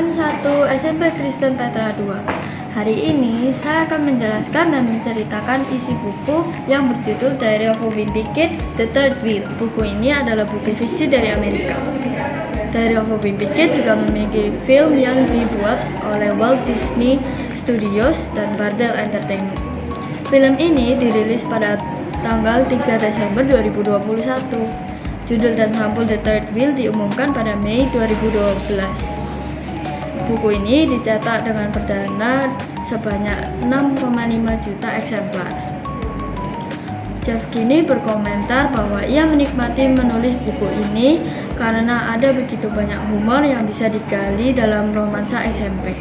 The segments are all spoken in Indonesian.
M1 SMP Kristen Petra II. Hari ini saya akan menjelaskan dan menceritakan isi buku yang berjudul Diary of a Wimpy Kid: The Third Wheel. Buku ini adalah buku fiksi dari Amerika. Diary of a Wimpy Kid juga memiliki film yang dibuat oleh Walt Disney Studios dan Bardel Entertainment. Film ini dirilis pada tanggal 3 Desember 2021. Judul dan sampul The Third Wheel diumumkan pada Mei 2012. Buku ini dicetak dengan perdana sebanyak 6,5 juta eksemplar. Jeff Kinney berkomentar bahwa ia menikmati menulis buku ini karena ada begitu banyak humor yang bisa digali dalam romansa SMP.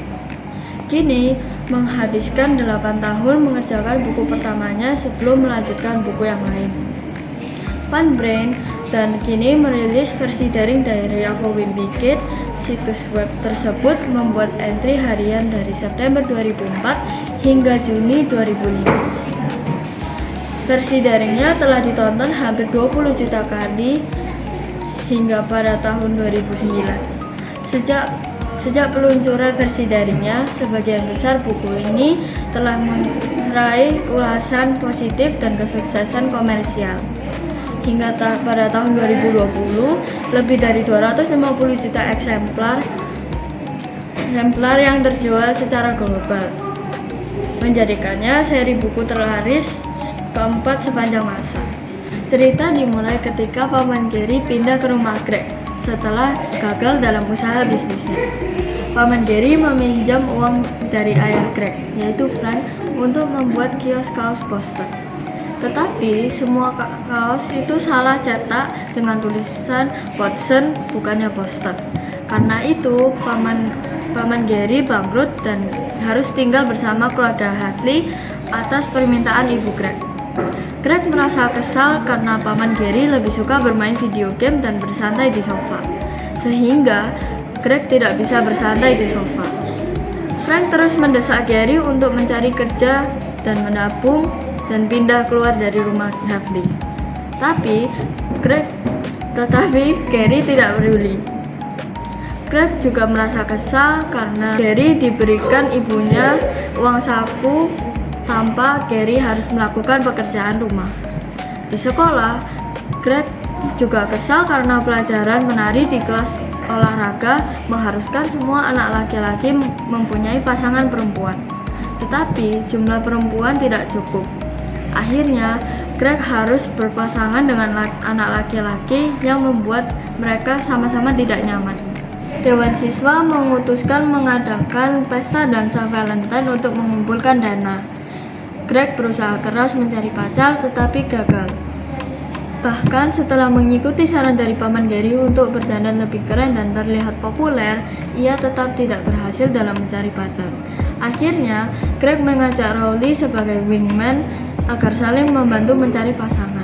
Kinney menghabiskan 8 tahun mengerjakan buku pertamanya sebelum melanjutkan buku yang lain. Van Brain dan Kinney merilis versi daring Diary of a Wimpy Kid. Situs web tersebut membuat entry harian dari September 2004 hingga Juni 2005. Versi daringnya telah ditonton hampir 20 juta kali hingga pada tahun 2009. Sejak peluncuran versi daringnya, sebagian besar buku ini telah meraih ulasan positif dan kesuksesan komersial. Hingga pada tahun 2020, lebih dari 250 juta eksemplar yang terjual secara global, menjadikannya seri buku terlaris keempat sepanjang masa. Cerita dimulai ketika Paman Gary pindah ke rumah Greg setelah gagal dalam usaha bisnisnya. Paman Gary meminjam uang dari ayah Greg, yaitu Frank, untuk membuat kios kaos poster. Tetapi semua kaos itu salah cetak dengan tulisan Watson bukannya poster. Karena itu Paman Gary bangkrut dan harus tinggal bersama keluarga Hadley atas permintaan ibu Greg. Greg merasa kesal karena Paman Gary lebih suka bermain video game dan bersantai di sofa, sehingga Greg tidak bisa bersantai di sofa. Frank terus mendesak Gary untuk mencari kerja dan menabung dan pindah keluar dari rumah Hadley. Tetapi Gary tidak peduli. Greg juga merasa kesal karena Gary diberikan ibunya uang saku tanpa Gary harus melakukan pekerjaan rumah. Di sekolah, Greg juga kesal karena pelajaran menari di kelas olahraga mengharuskan semua anak laki-laki mempunyai pasangan perempuan. Tetapi jumlah perempuan tidak cukup. Akhirnya, Greg harus berpasangan dengan anak laki-laki yang membuat mereka sama-sama tidak nyaman. Dewan siswa memutuskan mengadakan pesta dansa Valentine untuk mengumpulkan dana. Greg berusaha keras mencari pacar tetapi gagal. Bahkan setelah mengikuti saran dari Paman Gary untuk berdandan lebih keren dan terlihat populer, ia tetap tidak berhasil dalam mencari pacar. Akhirnya, Greg mengajak Rowley sebagai wingman agar saling membantu mencari pasangan.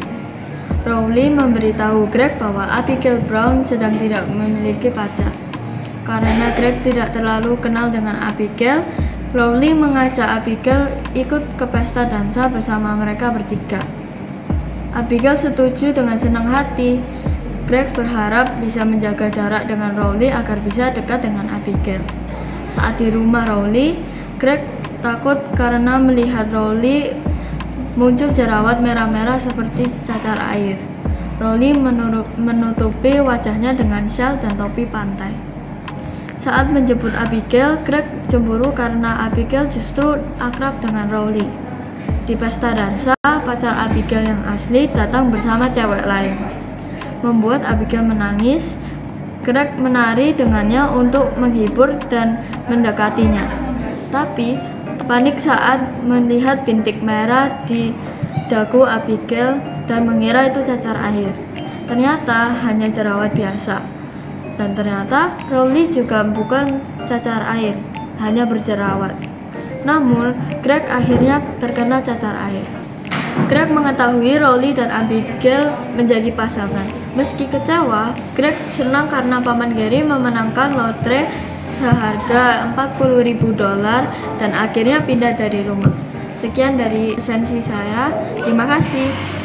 Rowley memberitahu Greg bahwa Abigail Brown sedang tidak memiliki pacar. Karena Greg tidak terlalu kenal dengan Abigail, Rowley mengajak Abigail ikut ke pesta dansa bersama mereka bertiga. Abigail setuju dengan senang hati. Greg berharap bisa menjaga jarak dengan Rowley agar bisa dekat dengan Abigail. Saat di rumah Rowley, Greg takut karena melihat Rowley muncul jerawat merah-merah seperti cacar air. Rowley menutupi wajahnya dengan syal dan topi pantai. Saat menjemput Abigail, Greg cemburu karena Abigail justru akrab dengan Rowley. Di pesta dansa, pacar Abigail yang asli datang bersama cewek lain, membuat Abigail menangis. Greg menari dengannya untuk menghibur dan mendekatinya, tapi panik saat melihat bintik merah di dagu Abigail dan mengira itu cacar air. Ternyata hanya jerawat biasa. Dan ternyata Rowley juga bukan cacar air, hanya berjerawat. Namun, Greg akhirnya terkena cacar air. Greg mengetahui Rowley dan Abigail menjadi pasangan. Meski kecewa, Greg senang karena Paman Gary memenangkan lotre seharga $40.000 dan akhirnya pindah dari rumah. Sekian dari resensi saya. Terima kasih.